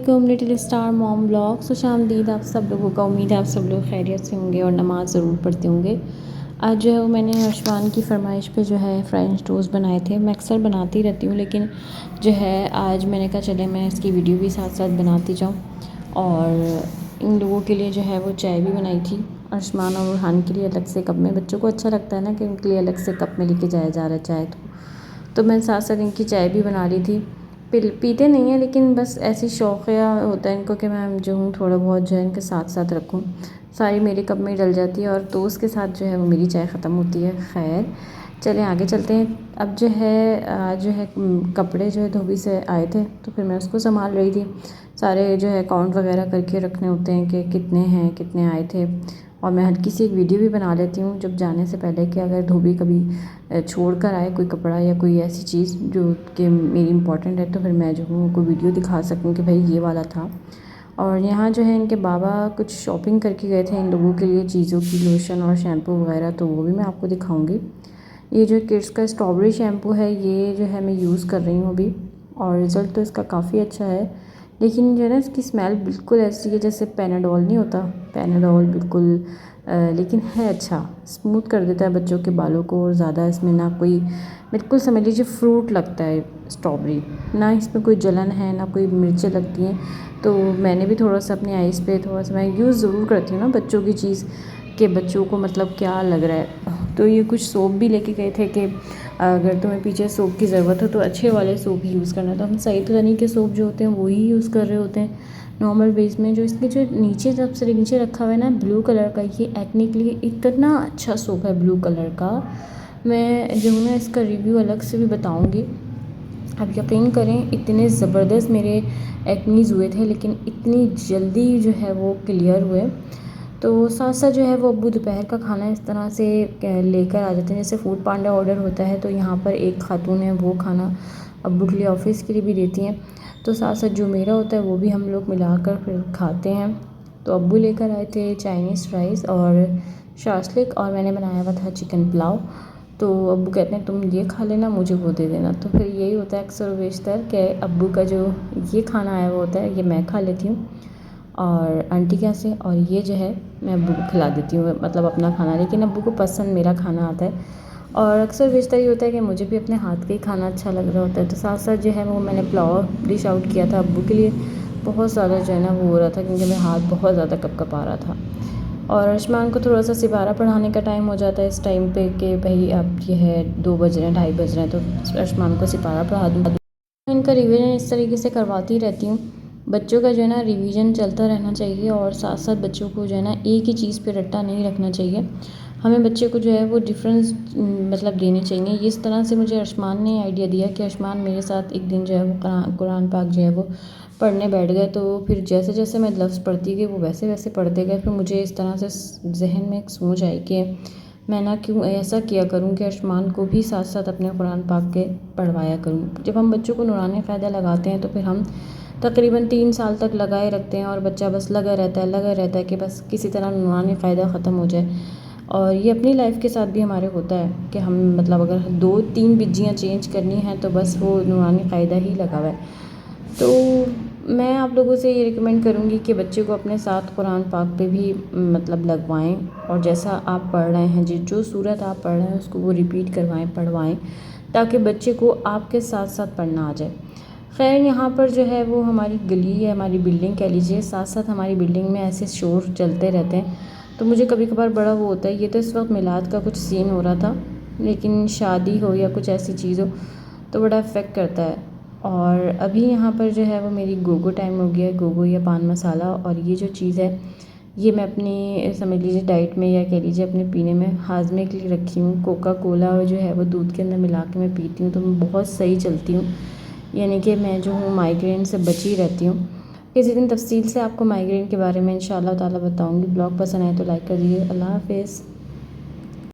अस्सलामुअलैकुम little star mom blog. खुशामदीद आप सब लोगों का। उम्मीद है आप सब लोग खैरियत से होंगे और नमाज़ ज़रूर पढ़ते होंगे। आज जो है वो मैंने अर्शमान की फरमाइश पे जो है फ्रेंच टोस्ट बनाए थे। मैं अक्सर बनाती रहती हूँ, लेकिन जो है आज मैंने कहा चले मैं इसकी वीडियो भी साथ साथ बनाती जाऊँ। और इन लोगों के लिए जो है वो चाय भी बनाई थी, अर्शमान और बुरहान के लिए अलग से कप में। बच्चों को अच्छा लगता है ना कि उनके लिए अलग से कप में लेके जाया जा रहा है चाय, तो मैं साथ साथ इनकी चाय भी बना ली थी। पीते नहीं हैं, लेकिन बस ऐसी शौक़िया होता है इनको कि मैं जो हूँ थोड़ा बहुत जो है इनके साथ साथ रखूँ। सारी मेरे कप में डल जाती है और दोस्त के साथ जो है वो मेरी चाय ख़त्म होती है। खैर चलें आगे चलते हैं। अब जो है कपड़े जो है धोबी से आए थे, तो फिर मैं उसको संभाल रही थी। सारे जो है काउंट वगैरह करके रखने होते हैं कि कितने हैं, कितने आए थे। और मैं हल्की सी एक वीडियो भी बना लेती हूँ जब जाने से पहले, कि अगर धोबी कभी छोड़ कर आए कोई कपड़ा या कोई ऐसी चीज़ जो कि मेरी इंपॉर्टेंट है, तो फिर मैं जो हूँ उनको वीडियो दिखा सकूँ कि भाई ये वाला था। और यहाँ जो है इनके बाबा कुछ शॉपिंग करके गए थे इन लोगों के लिए चीज़ों की, लोशन और शैम्पू वगैरह, तो वो भी मैं आपको दिखाऊँगी। ये जो किड्स का स्ट्रॉबेरी शैम्पू है, ये जो है मैं यूज़ कर रही हूँ अभी, और रिज़ल्ट तो इसका काफ़ी अच्छा है। लेकिन जो है ना इसकी स्मेल बिल्कुल ऐसी है जैसे पैनाडोल नहीं होता, पैनाडोल बिल्कुल। लेकिन है अच्छा, स्मूथ कर देता है बच्चों के बालों को। और ज़्यादा इसमें ना कोई, बिल्कुल समझ लीजिए फ्रूट लगता है स्ट्रॉबेरी, ना इसमें कोई जलन है ना कोई मिर्चें लगती हैं। तो मैंने भी थोड़ा सा अपने आइज़ पे थोड़ा सा मैं यूज़ ज़रूर करती हूँ ना बच्चों की चीज़, कि बच्चों को मतलब क्या लग रहा है। तो ये कुछ सोप भी लेके गए थे कि अगर तुम्हें पीछे सोप की ज़रूरत हो तो अच्छे वाले सोप ही यूज़ करना। तो हम सही तरीके के सोप जो होते हैं वो ही यूज़ कर रहे होते हैं नॉर्मल बेस में। जो इसके जो नीचे सबसे नीचे रखा हुआ है ना ब्लू कलर का, ये एक्ने के लिए इतना अच्छा सोप है ब्लू कलर का। मैं जो है ना इसका रिव्यू अलग से भी बताऊँगी। आप यकीन करें इतने ज़बरदस्त मेरे एक्नीज़ हुए थे, लेकिन इतनी जल्दी जो है वो क्लियर हुए। तो साथ साथ जो है वो अब्बू दोपहर का खाना इस तरह से लेकर आ जाते हैं, जैसे फूड पांडा ऑर्डर होता है तो यहाँ पर एक खातून है वो खाना अब्बू के लिए ऑफ़िस के लिए भी देती हैं। तो साथ साथ जो मेरा होता है वो भी हम लोग मिलाकर फिर खाते हैं। तो अब्बू लेकर आए थे चाइनीज़ राइस और शास्लिक, और मैंने बनाया हुआ था चिकन पुलाव। तो अब्बू कहते हैं तुम ये खा लेना, मुझे वो दे देना। तो फिर यही होता है अक्सर बेशतर कि अब्बू का जो ये खाना आया हुआ होता है ये मैं खा लेती हूँ और आंटी क्या से, और ये जो है मैं अब्बू को खिला देती हूँ, मतलब अपना खाना। लेकिन अब्बू को पसंद मेरा खाना आता है, और अक्सर बेशतर ये होता है कि मुझे भी अपने हाथ का ही खाना अच्छा लग रहा होता है। तो साथ साथ जो है वो मैंने पुलाव डिश आउट किया था अब्बू के लिए। बहुत ज़्यादा जो है ना वो हो रहा था क्योंकि मेरा हाथ बहुत ज़्यादा कपकपा रहा था। और अर्शमान को थोड़ा सा सिपारा पढ़ाने का टाइम हो जाता है इस टाइम पे कि भाई अब ये है 2 बज रहे हैं, 2:30 बज रहे हैं, तो अर्शमान को सिपारा पढ़ा दूँ। इनका रिवीजन इस तरीके से करवाती रहती हूँ। बच्चों का जो है ना रिवीजन चलता रहना चाहिए, और साथ साथ बच्चों को जो है ना एक ही चीज़ पे रट्टा नहीं रखना चाहिए। हमें बच्चे को जो है वो डिफरेंस मतलब देने चाहिए। इस तरह से मुझे अर्शमान ने आइडिया दिया कि अर्शमान मेरे साथ एक दिन जो है वो कुरान पाक जो है वो पढ़ने बैठ गए। तो फिर जैसे जैसे मैं लफ्ज़ पढ़ती गई वो वैसे वैसे पढ़ते गए। फिर मुझे इस तरह से जहन में एक सोच आई कि मैं ना क्यों ऐसा किया करूं कि अर्शमान को भी साथ साथ अपने कुरान पाक के पढ़वाया करूं। जब हम बच्चों को नूरानी क़ायदा लगाते हैं तो फिर हम तकरीबन 3 साल तक लगाए रखते हैं, और बच्चा बस लगा रहता है कि बस किसी तरह नूरानी क़ायदा ख़त्म हो जाए। और ये अपनी लाइफ के साथ भी हमारे होता है कि हम मतलब अगर 2-3 बिज्जियाँ चेंज करनी हैं तो बस वो नूरानी क़ायदा ही लगा हुआ है। तो मैं आप लोगों से ये रिकमेंड करूँगी कि बच्चे को अपने साथ कुरान पाक पे भी मतलब लगवाएं, और जैसा आप पढ़ रहे हैं जो सूरत आप पढ़ रहे हैं उसको वो रिपीट करवाएं, पढ़वाएं, ताकि बच्चे को आपके साथ साथ पढ़ना आ जाए। खैर यहाँ पर जो है वो हमारी गली है, हमारी बिल्डिंग कह लीजिए, साथ साथ हमारी बिल्डिंग में ऐसे शोर चलते रहते हैं। तो मुझे कभी कभार बड़ा वो होता है। ये तो इस वक्त मिलाद का कुछ सीन हो रहा था, लेकिन शादी हो या कुछ ऐसी चीज़ हो तो बड़ा इफ़ेक्ट करता है। और अभी यहाँ पर जो है वो मेरी गोगो टाइम हो गया है, गोगो या पान मसाला। और ये जो चीज़ है ये मैं अपनी समझ लीजिए डाइट में या कह लीजिए अपने पीने में हाजमे के लिए रखी हूँ। कोका कोला जो है वो दूध के अंदर मिला के मैं पीती हूँ तो मैं बहुत सही चलती हूँ, यानी कि मैं जो हूँ माइग्रेन से बची रहती हूँ। किसी दिन तफसील से आपको माइग्रेन के बारे में इंशाल्लाह ताला बताऊँगी। ब्लॉग पसंद आए तो लाइक कर दीजिए। अल्लाह हाफ़िज़।